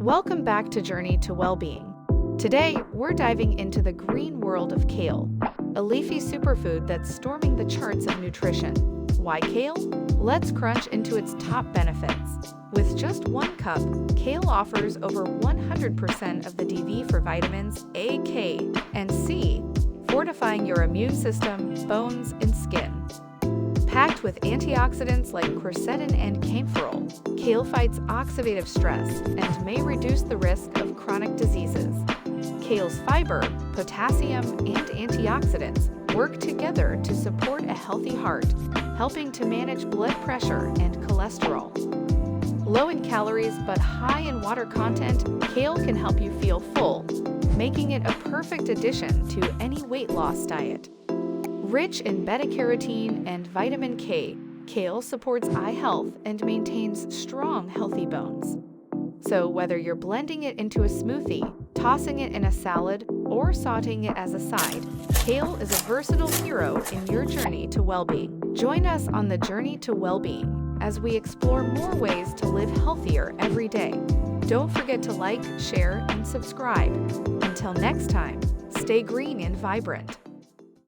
Welcome back to Journey to Wellbeing. Today, we're diving into the green world of kale, a leafy superfood that's storming the charts of nutrition. Why kale? Let's crunch into its top benefits. With just 1 cup, kale offers over 100% of the DV for vitamins A, K, and C, fortifying your immune system, bones, and skin. Packed with antioxidants like quercetin and camphorol, kale fights oxidative stress and may reduce the risk of chronic diseases. Kale's fiber, potassium, and antioxidants work together to support a healthy heart, helping to manage blood pressure and cholesterol. Low in calories but high in water content, kale can help you feel full, making it a perfect addition to any weight loss diet. Rich in beta-carotene and vitamin K, kale supports eye health and maintains strong, healthy bones. So whether you're blending it into a smoothie, tossing it in a salad, or sauteing it as a side, kale is a versatile hero in your journey to well-being. Join us on the journey to well-being as we explore more ways to live healthier every day. Don't forget to like, share, and subscribe. Until next time, stay green and vibrant.